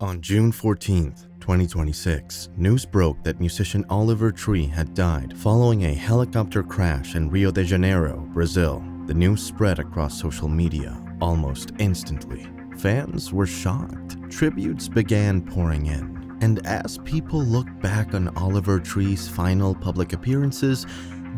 On June 14th, 2026, news broke that musician Oliver Tree had died following a helicopter crash in Rio de Janeiro, Brazil. The news spread across social media almost instantly. Fans were shocked. Tributes began pouring in. And as people looked back on Oliver Tree's final public appearances,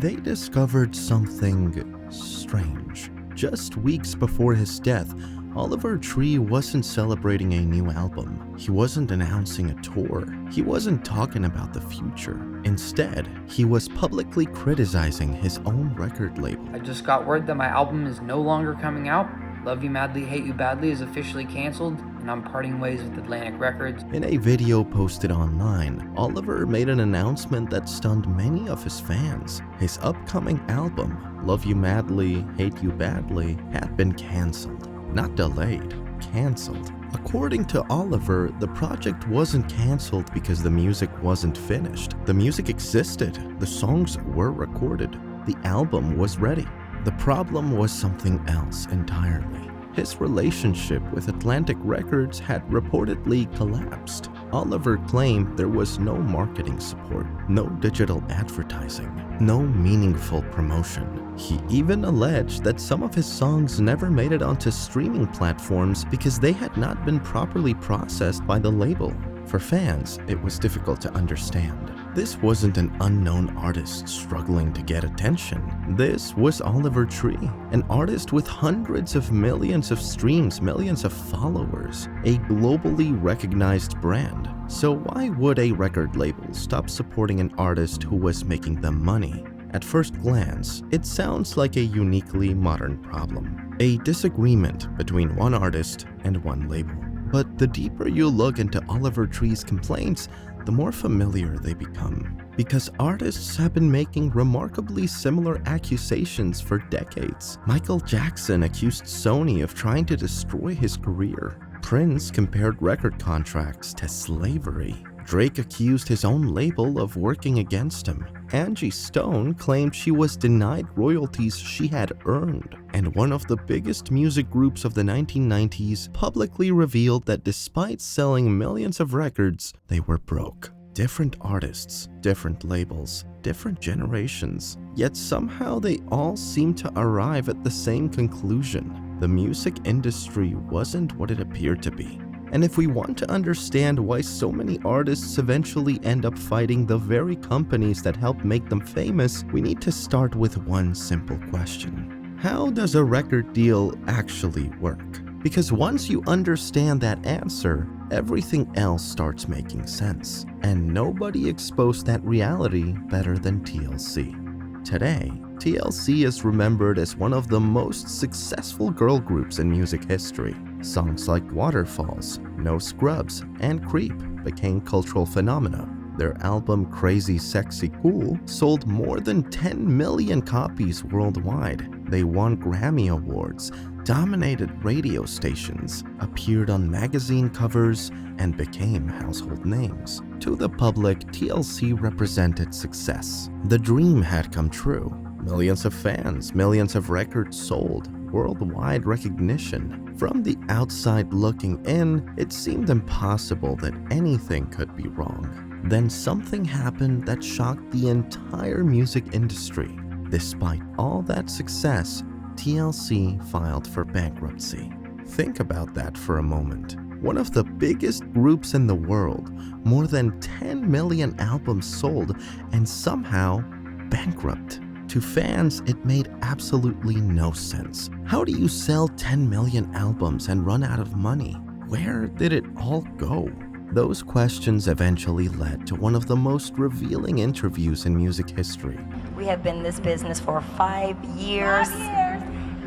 they discovered something strange. Just weeks before his death, Oliver Tree wasn't celebrating a new album. He wasn't announcing a tour. He wasn't talking about the future. Instead, he was publicly criticizing his own record label. I just got word that my album is no longer coming out. Love You Madly, Hate You Badly is officially canceled, and I'm parting ways with Atlantic Records. In a video posted online, Oliver made an announcement that stunned many of his fans. His upcoming album, Love You Madly, Hate You Badly, had been canceled. Not delayed, canceled. According to Oliver, the project wasn't canceled because the music wasn't finished. The music existed, the songs were recorded, the album was ready. The problem was something else entirely. His relationship with Atlantic Records had reportedly collapsed. Oliver claimed there was no marketing support, no digital advertising, no meaningful promotion. He even alleged that some of his songs never made it onto streaming platforms because they had not been properly processed by the label. For fans, it was difficult to understand. This wasn't an unknown artist struggling to get attention. This was Oliver Tree, an artist with hundreds of millions of streams, millions of followers, a globally recognized brand. So why would a record label stop supporting an artist who was making them money? At first glance, it sounds like a uniquely modern problem, a disagreement between one artist and one label. But the deeper you look into Oliver Tree's complaints, the more familiar they become. Because artists have been making remarkably similar accusations for decades. Michael Jackson accused Sony of trying to destroy his career. Prince compared record contracts to slavery. Drake accused his own label of working against him. Angie Stone claimed she was denied royalties she had earned. And one of the biggest music groups of the 1990s publicly revealed that despite selling millions of records, they were broke. Different artists, different labels, different generations. Yet somehow they all seem to arrive at the same conclusion. The music industry wasn't what it appeared to be. And if we want to understand why so many artists eventually end up fighting the very companies that help make them famous, we need to start with one simple question. How does a record deal actually work? Because once you understand that answer, everything else starts making sense. And nobody exposed that reality better than TLC. Today, TLC is remembered as one of the most successful girl groups in music history. Songs like Waterfalls, No Scrubs, and Creep became cultural phenomena. Their album Crazy Sexy Cool sold more than 10 million copies worldwide. They won Grammy Awards, dominated radio stations, appeared on magazine covers, and became household names. To the public, TLC represented success. The dream had come true. Millions of fans, millions of records sold, worldwide recognition. From the outside looking in, it seemed impossible that anything could be wrong. Then something happened that shocked the entire music industry. Despite all that success, TLC filed for bankruptcy. Think about that for a moment. One of the biggest groups in the world, more than 10 million albums sold, and somehow bankrupt. To fans, it made absolutely no sense. How do you sell 10 million albums and run out of money? Where did it all go? Those questions eventually led to one of the most revealing interviews in music history. We have been in this business for 5 years,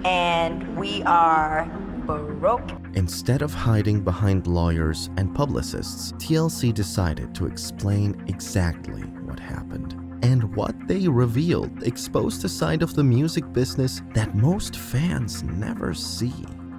and we are broke. Instead of hiding behind lawyers and publicists, TLC decided to explain exactly what happened. And what they revealed exposed a side of the music business that most fans never see.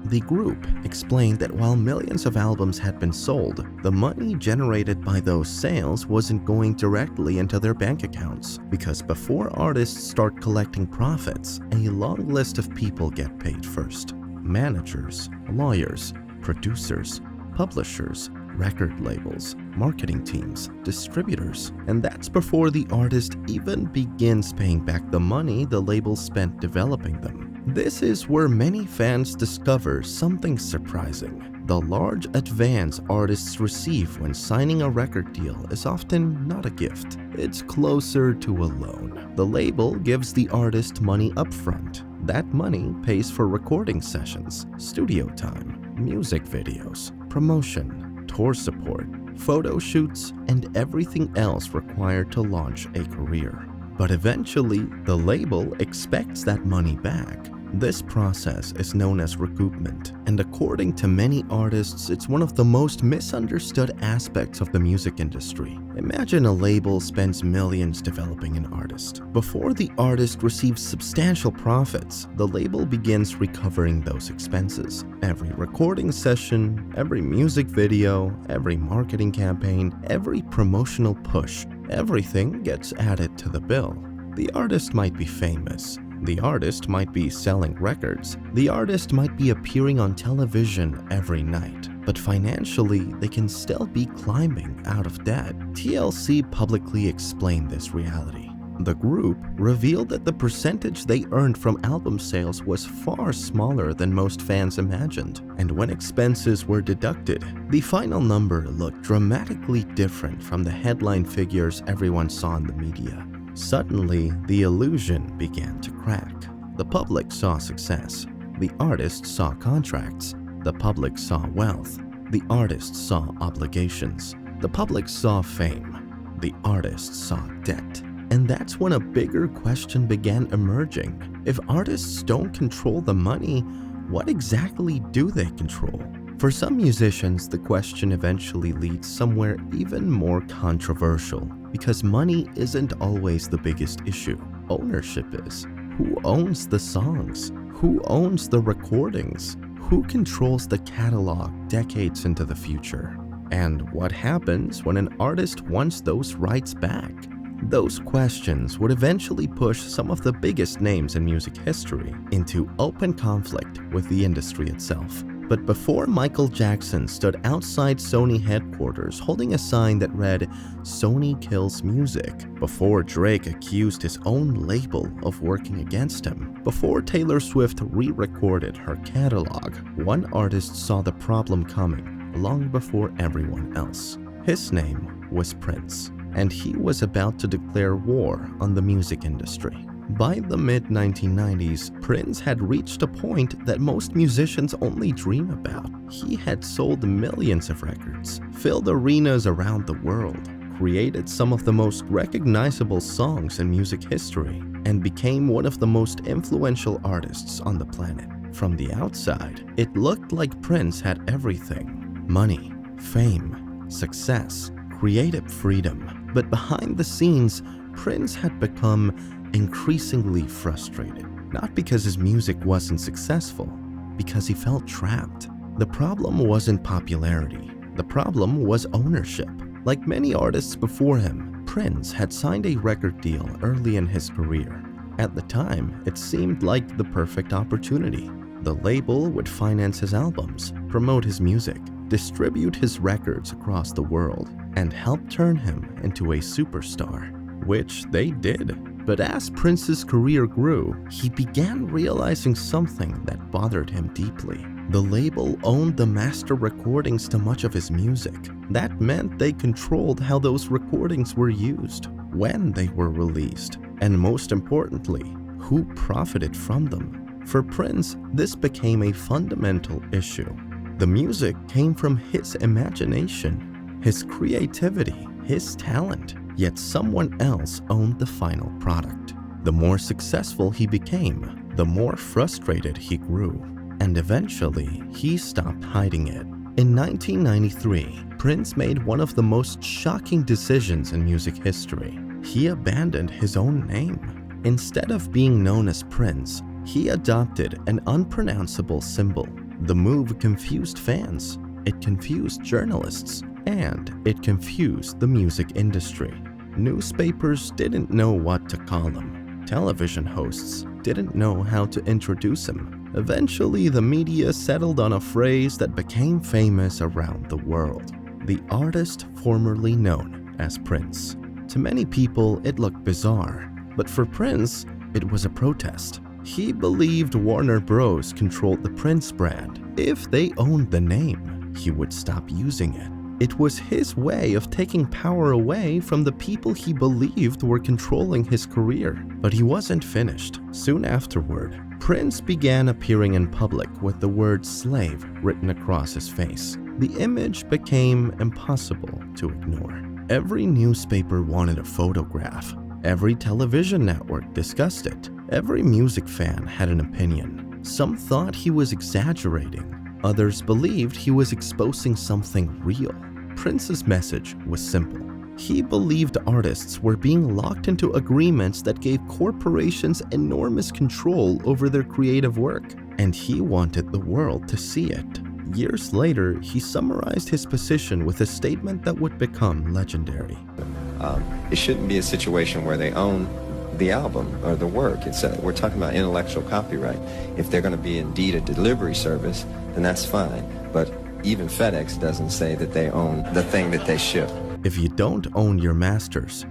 The group explained that while millions of albums had been sold, the money generated by those sales wasn't going directly into their bank accounts, because before artists start collecting profits, a long list of people get paid first. Managers, lawyers, producers, publishers, record labels, marketing teams, distributors, and that's before the artist even begins paying back the money the label spent developing them. This is where many fans discover something surprising. The large advance artists receive when signing a record deal is often not a gift. It's closer to a loan. The label gives the artist money upfront. That money pays for recording sessions, studio time, music videos, promotion, tour support, photo shoots, and everything else required to launch a career. But eventually, the label expects that money back. This process is known as recoupment, and according to many artists, it's one of the most misunderstood aspects of the music industry. Imagine a label spends millions developing an artist. Before the artist receives substantial profits, the label begins recovering those expenses. Every recording session, every music video, every marketing campaign, every promotional push, everything gets added to the bill. The artist might be famous. The artist might be selling records. The artist might be appearing on television every night. But financially, they can still be climbing out of debt. TLC publicly explained this reality. The group revealed that the percentage they earned from album sales was far smaller than most fans imagined. And when expenses were deducted, the final number looked dramatically different from the headline figures everyone saw in the media. Suddenly, the illusion began to crack. The public saw success. The artist saw contracts. The public saw wealth. The artist saw obligations. The public saw fame. The artist saw debt. And that's when a bigger question began emerging. If artists don't control the money, what exactly do they control? For some musicians, the question eventually leads somewhere even more controversial, because money isn't always the biggest issue. Ownership is. Who owns the songs? Who owns the recordings? Who controls the catalog decades into the future? And what happens when an artist wants those rights back? Those questions would eventually push some of the biggest names in music history into open conflict with the industry itself. But before Michael Jackson stood outside Sony headquarters holding a sign that read, "Sony kills music," before Drake accused his own label of working against him, before Taylor Swift re-recorded her catalog, one artist saw the problem coming long before everyone else. His name was Prince, and he was about to declare war on the music industry. By the mid-1990s, Prince had reached a point that most musicians only dream about. He had sold millions of records, filled arenas around the world, created some of the most recognizable songs in music history, and became one of the most influential artists on the planet. From the outside, it looked like Prince had everything: money, fame, success, creative freedom. But behind the scenes, Prince had become increasingly frustrated, not because his music wasn't successful, because he felt trapped. The problem wasn't popularity. The problem was ownership. Like many artists before him, Prince had signed a record deal early in his career. At the time, it seemed like the perfect opportunity. The label would finance his albums, promote his music, distribute his records across the world, and help turn him into a superstar, which they did. But as Prince's career grew, he began realizing something that bothered him deeply. The label owned the master recordings to much of his music. That meant they controlled how those recordings were used, when they were released, and most importantly, who profited from them. For Prince, this became a fundamental issue. The music came from his imagination, his creativity, his talent. Yet someone else owned the final product. The more successful he became, the more frustrated he grew, and eventually he stopped hiding it. In 1993, Prince made one of the most shocking decisions in music history. He abandoned his own name. Instead of being known as Prince, he adopted an unpronounceable symbol. The move confused fans, it confused journalists, and it confused the music industry. Newspapers didn't know what to call him. Television hosts didn't know how to introduce him. Eventually, the media settled on a phrase that became famous around the world: the artist formerly known as Prince. To many people, it looked bizarre, but for Prince, it was a protest. He believed Warner Bros. Controlled the Prince brand. If they owned the name, he would stop using it. It was his way of taking power away from the people he believed were controlling his career. But he wasn't finished. Soon afterward, Prince began appearing in public with the word slave written across his face. The image became impossible to ignore. Every newspaper wanted a photograph. Every television network discussed it. Every music fan had an opinion. Some thought he was exaggerating. Others believed he was exposing something real. Prince's message was simple. He believed artists were being locked into agreements that gave corporations enormous control over their creative work, and he wanted the world to see it. Years later, he summarized his position with a statement that would become legendary. It shouldn't be a situation where they own the album or the work. We're talking about intellectual copyright. If they're going to be indeed a delivery service, then that's fine. But even FedEx doesn't say that they own the thing that they ship. If you don't own your masters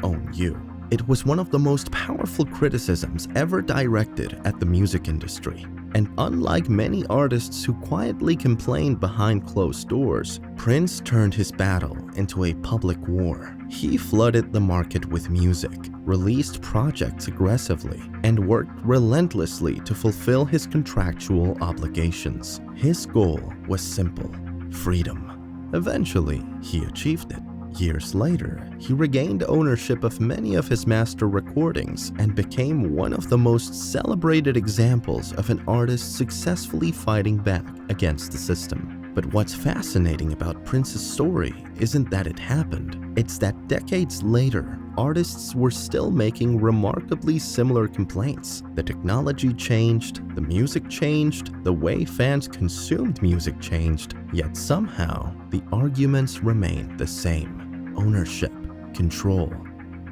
own you. It was one of the most powerful criticisms ever directed at the music industry. And unlike many artists who quietly complained behind closed doors, Prince turned his battle into a public war. He flooded the market with music, released projects aggressively, and worked relentlessly to fulfill his contractual obligations. His goal was simple: freedom. Eventually, he achieved it. Years later, he regained ownership of many of his master recordings and became one of the most celebrated examples of an artist successfully fighting back against the system. But what's fascinating about Prince's story isn't that it happened. It's that decades later, artists were still making remarkably similar complaints. The technology changed, the music changed, the way fans consumed music changed, yet somehow the arguments remained the same. Ownership, control,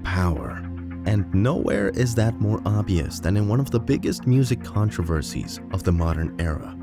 power. And nowhere is that more obvious than in one of the biggest music controversies of the modern era: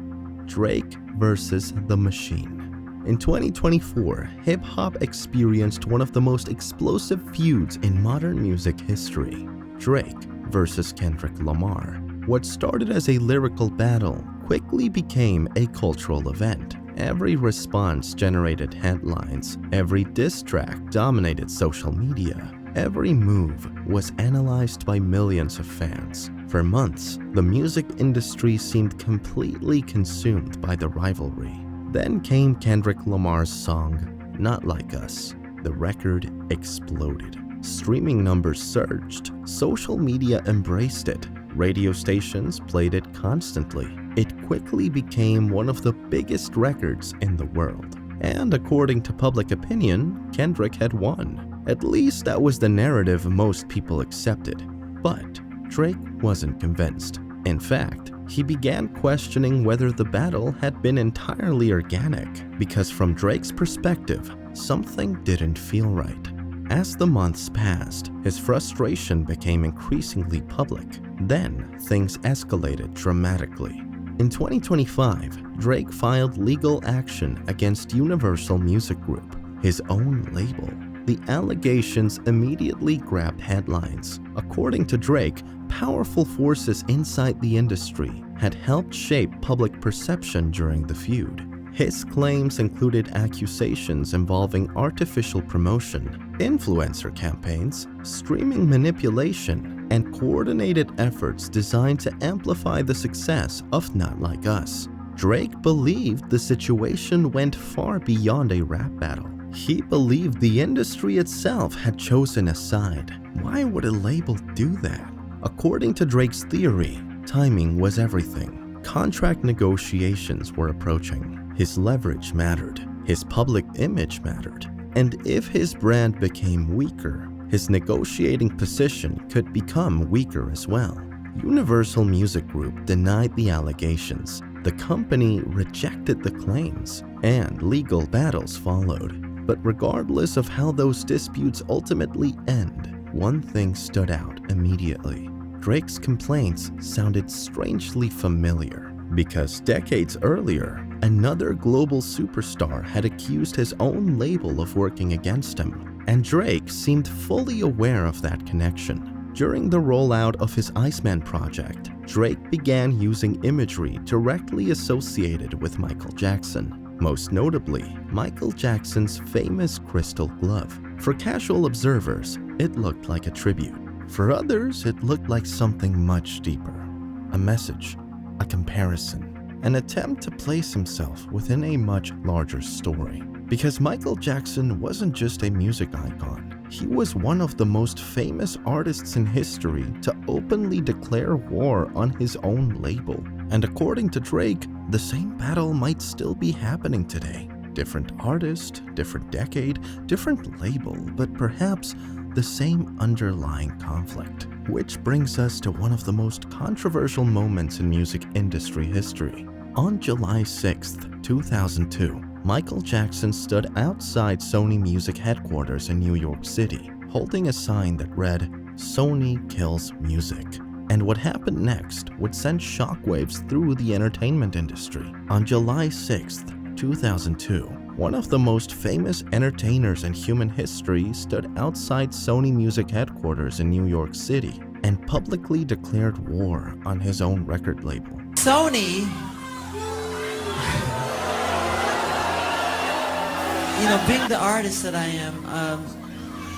Drake versus the Machine. In 2024, hip-hop experienced one of the most explosive feuds in modern music history: Drake versus Kendrick Lamar. What started as a lyrical battle quickly became a cultural event. Every response generated headlines. Every diss track dominated social media. Every move was analyzed by millions of fans. For months, the music industry seemed completely consumed by the rivalry. Then came Kendrick Lamar's song, Not Like Us. The record exploded. Streaming numbers surged. Social media embraced it. Radio stations played it constantly. It quickly became one of the biggest records in the world. And according to public opinion, Kendrick had won. At least that was the narrative most people accepted. But Drake wasn't convinced. In fact, he began questioning whether the battle had been entirely organic, because from Drake's perspective, something didn't feel right. As the months passed, his frustration became increasingly public. Then, things escalated dramatically. In 2025, Drake filed legal action against Universal Music Group, his own label. The allegations immediately grabbed headlines. According to Drake, powerful forces inside the industry had helped shape public perception during the feud. His claims included accusations involving artificial promotion, influencer campaigns, streaming manipulation, and coordinated efforts designed to amplify the success of Not Like Us. Drake believed the situation went far beyond a rap battle. He believed the industry itself had chosen a side. Why would a label do that? According to Drake's theory, timing was everything. Contract negotiations were approaching. His leverage mattered. His public image mattered. And if his brand became weaker, his negotiating position could become weaker as well. Universal Music Group denied the allegations. The company rejected the claims, and legal battles followed. But regardless of how those disputes ultimately end, one thing stood out immediately. Drake's complaints sounded strangely familiar, because decades earlier, Another global superstar had accused his own label of working against him, and Drake seemed fully aware of that connection. During the rollout of his Iceman project, Drake began using imagery directly associated with Michael Jackson, most notably Michael Jackson's famous crystal glove. For casual observers, it looked like a tribute. For others, it looked like something much deeper. A message, a comparison, an attempt to place himself within a much larger story. Because Michael Jackson wasn't just a music icon, he was one of the most famous artists in history to openly declare war on his own label. And according to Drake, the same battle might still be happening today. Different artist, different decade, different label, but perhaps the same underlying conflict. Which brings us to one of the most controversial moments in music industry history. On July 6th, 2002, Michael Jackson stood outside Sony Music headquarters in New York City, holding a sign that read, "Sony kills music." And what happened next would send shockwaves through the entertainment industry. On July 6th, 2002, one of the most famous entertainers in human history stood outside Sony Music headquarters in New York City and publicly declared war on his own record label. Sony, being the artist that I am,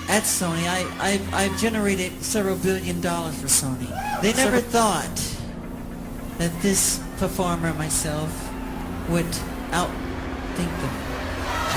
at Sony, I've generated several $1 billion for Sony. They never thought that this performer, myself, would outthink them.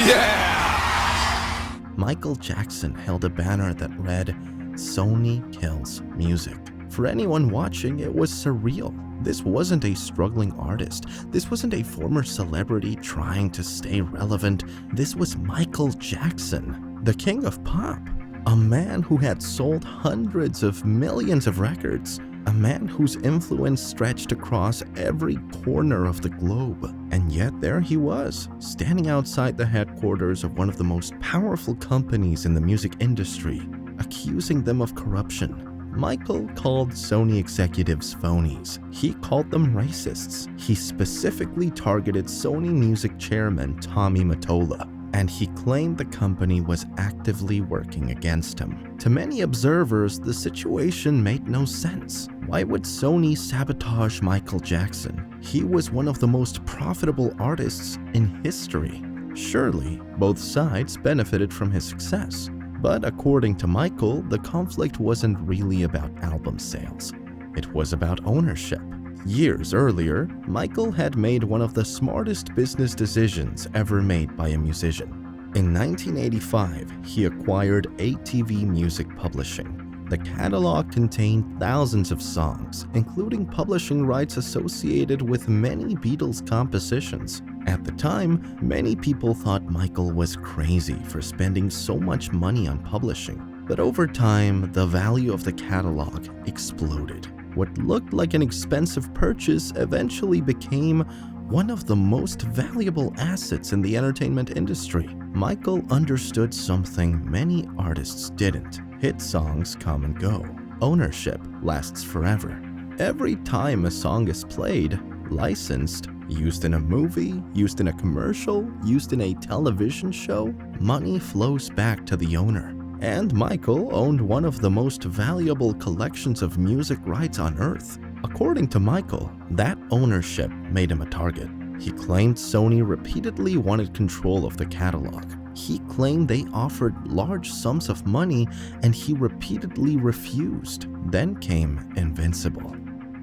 Yeah! Michael Jackson held a banner that read, "Sony kills music." For anyone watching, it was surreal. This wasn't a struggling artist. This wasn't a former celebrity trying to stay relevant. This was Michael Jackson, the king of pop. A man who had sold hundreds of millions of records. A man whose influence stretched across every corner of the globe. And yet there he was, standing outside the headquarters of one of the most powerful companies in the music industry, accusing them of corruption. Michael called Sony executives phonies. He called them racists. He specifically targeted Sony Music chairman Tommy Mottola, and he claimed the company was actively working against him. To many observers, the situation made no sense. Why would Sony sabotage Michael Jackson? He was one of the most profitable artists in history. Surely, both sides benefited from his success. But according to Michael, the conflict wasn't really about album sales. It was about ownership. Years earlier, Michael had made one of the smartest business decisions ever made by a musician. In 1985, he acquired ATV Music Publishing. The catalog contained thousands of songs, including publishing rights associated with many Beatles compositions. At the time, many people thought Michael was crazy for spending so much money on publishing. But over time, the value of the catalog exploded. What looked like an expensive purchase eventually became one of the most valuable assets in the entertainment industry. Michael understood something many artists didn't. Hit songs come and go. Ownership lasts forever. Every time a song is played, licensed, used in a movie, used in a commercial, used in a television show, money flows back to the owner. And Michael owned one of the most valuable collections of music rights on earth. According to Michael, that ownership made him a target. He claimed Sony repeatedly wanted control of the catalog. He claimed they offered large sums of money, and he repeatedly refused. Then came Invincible.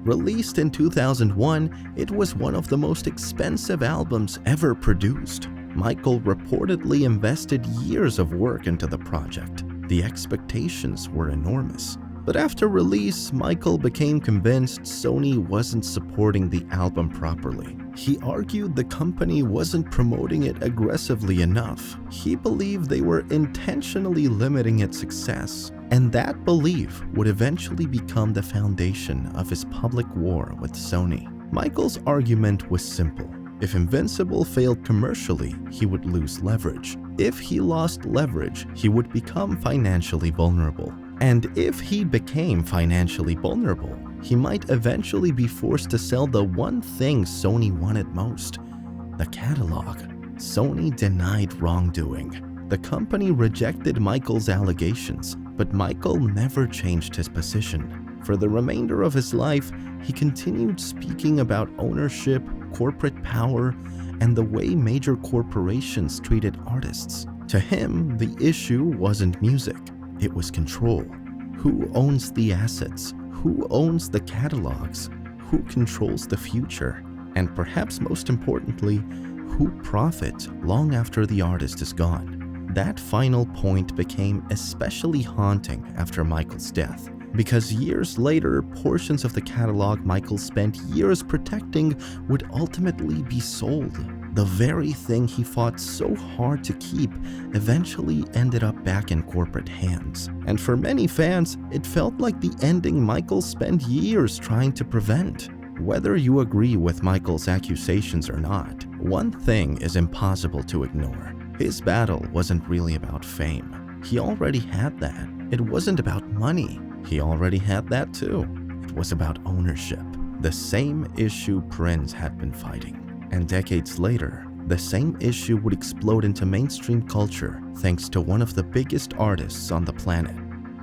Released in 2001, it was one of the most expensive albums ever produced. Michael reportedly invested years of work into the project. The expectations were enormous. But after release, Michael became convinced Sony wasn't supporting the album properly. He argued the company wasn't promoting it aggressively enough. He believed they were intentionally limiting its success, and that belief would eventually become the foundation of his public war with Sony. Michael's argument was simple. If Invincible failed commercially, he would lose leverage. If he lost leverage, he would become financially vulnerable. And if he became financially vulnerable, he might eventually be forced to sell the one thing Sony wanted most, the catalog. Sony denied wrongdoing. The company rejected Michael's allegations, but Michael never changed his position. For the remainder of his life, he continued speaking about ownership, corporate power, and the way major corporations treated artists. To him, the issue wasn't music, it was control. Who owns the assets? Who owns the catalogs? Who controls the future? And perhaps most importantly, who profits long after the artist is gone? That final point became especially haunting after Michael's death, because years later, portions of the catalog Michael spent years protecting would ultimately be sold. The very thing he fought so hard to keep eventually ended up back in corporate hands. And for many fans, it felt like the ending Michael spent years trying to prevent. Whether you agree with Michael's accusations or not, one thing is impossible to ignore. His battle wasn't really about fame. He already had that. It wasn't about money. He already had that too. It was about ownership. The same issue Prince had been fighting. And decades later, the same issue would explode into mainstream culture thanks to one of the biggest artists on the planet,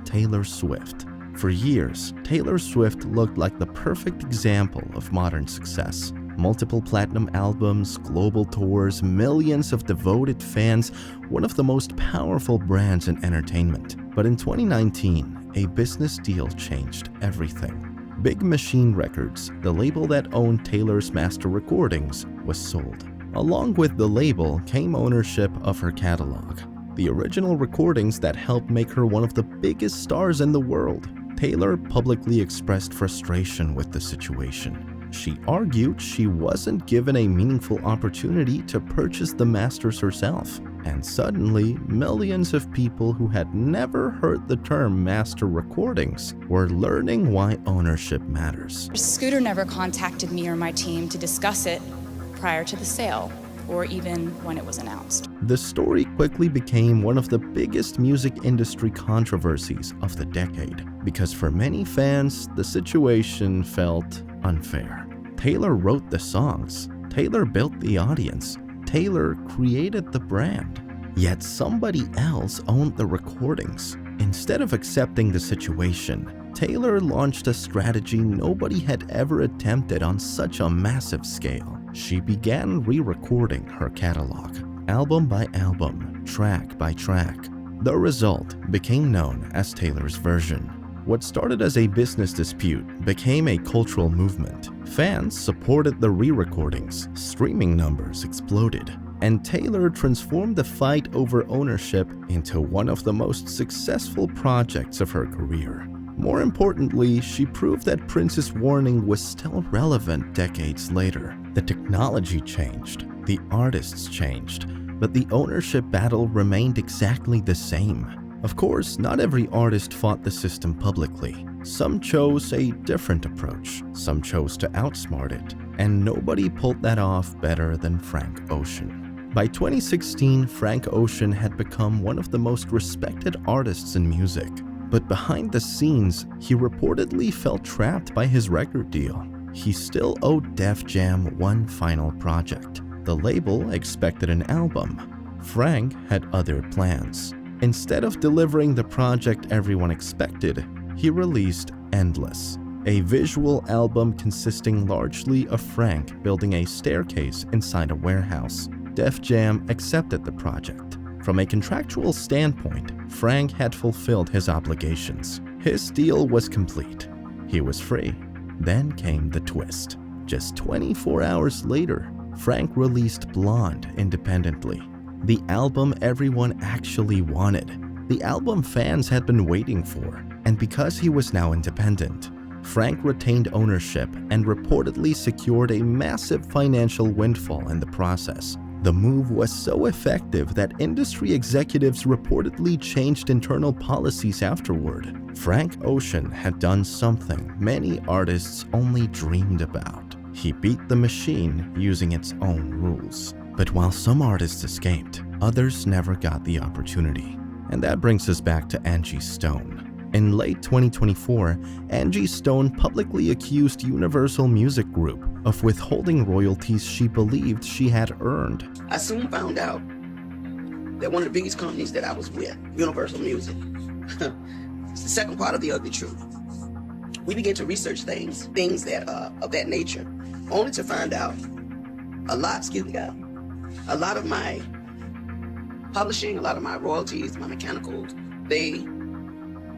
Taylor Swift. For years, Taylor Swift looked like the perfect example of modern success. Multiple platinum albums, global tours, millions of devoted fans, one of the most powerful brands in entertainment. But in 2019, a business deal changed everything. Big Machine Records, the label that owned Taylor's master recordings, was sold. Along with the label came ownership of her catalog, the original recordings that helped make her one of the biggest stars in the world. Taylor publicly expressed frustration with the situation. She argued she wasn't given a meaningful opportunity to purchase the masters herself. And suddenly, millions of people who had never heard the term master recordings were learning why ownership matters. Scooter never contacted me or my team to discuss it prior to the sale, or even when it was announced. The story quickly became one of the biggest music industry controversies of the decade, because for many fans, the situation felt unfair. Taylor wrote the songs, Taylor built the audience, Taylor created the brand. Yet somebody else owned the recordings. Instead of accepting the situation, Taylor launched a strategy nobody had ever attempted on such a massive scale. She began re-recording her catalog, album by album, track by track. The result became known as Taylor's version. What started as a business dispute became a cultural movement. Fans supported the re-recordings, streaming numbers exploded, and Taylor transformed the fight over ownership into one of the most successful projects of her career. More importantly, she proved that Prince's warning was still relevant decades later. The technology changed, the artists changed, but the ownership battle remained exactly the same. Of course, not every artist fought the system publicly. Some chose a different approach, some chose to outsmart it, and nobody pulled that off better than Frank Ocean. By 2016, Frank Ocean had become one of the most respected artists in music. But behind the scenes, he reportedly felt trapped by his record deal. He still owed Def Jam one final project. The label expected an album. Frank had other plans. Instead of delivering the project everyone expected, he released Endless, a visual album consisting largely of Frank building a staircase inside a warehouse. Def Jam accepted the project. From a contractual standpoint, Frank had fulfilled his obligations. His deal was complete. He was free. Then came the twist. Just 24 hours later, Frank released Blonde independently. The album everyone actually wanted. The album fans had been waiting for. And because he was now independent, Frank retained ownership and reportedly secured a massive financial windfall in the process. The move was so effective that industry executives reportedly changed internal policies afterward. Frank Ocean had done something many artists only dreamed about. He beat the machine using its own rules. But while some artists escaped, others never got the opportunity. And that brings us back to Angie Stone. In late 2024, Angie Stone publicly accused Universal Music Group of withholding royalties she believed she had earned. I soon found out that one of the biggest companies that I was with, Universal Music, it's the second part of the ugly truth. We began to research things that of that nature, only to find out a lot of my publishing, a lot of my royalties, my mechanicals, they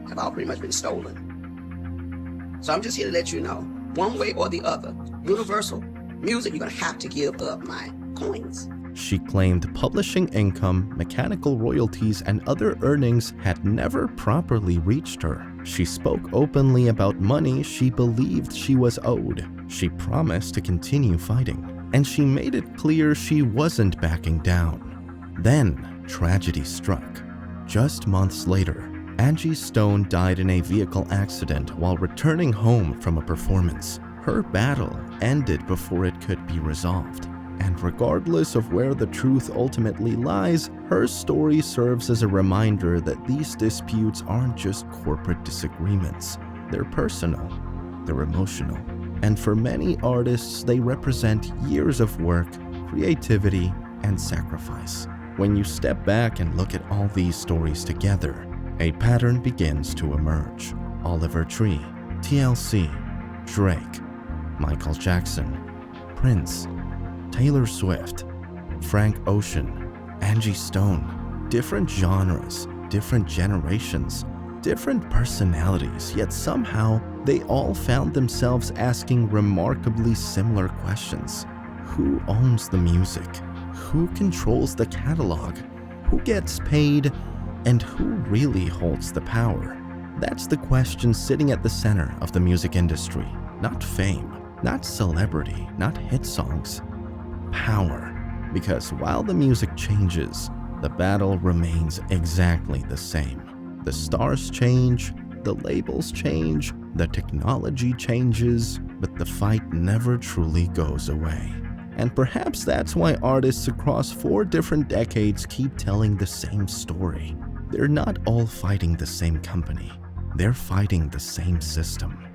have all pretty much been stolen. So I'm just here to let you know, one way or the other, Universal Music, you're gonna have to give up my coins. She claimed publishing income, mechanical royalties, and other earnings had never properly reached her. She spoke openly about money she believed she was owed. She promised to continue fighting, and she made it clear she wasn't backing down. Then, tragedy struck. Just months later, Angie Stone died in a vehicle accident while returning home from a performance. Her battle ended before it could be resolved. And regardless of where the truth ultimately lies, her story serves as a reminder that these disputes aren't just corporate disagreements. They're personal, they're emotional, and for many artists, they represent years of work, creativity, and sacrifice. When you step back and look at all these stories together, a pattern begins to emerge. Oliver Tree, TLC, Drake, Michael Jackson, Prince, Taylor Swift, Frank Ocean, Angie Stone. Different genres, different generations, different personalities, yet somehow they all found themselves asking remarkably similar questions. Who owns the music? Who controls the catalog? Who gets paid? And who really holds the power? That's the question sitting at the center of the music industry. Not fame, not celebrity, not hit songs. Power. Because while the music changes, the battle remains exactly the same. The stars change, the labels change, the technology changes, but the fight never truly goes away. And perhaps that's why artists across 4 different decades keep telling the same story. They're not all fighting the same company. They're fighting the same system.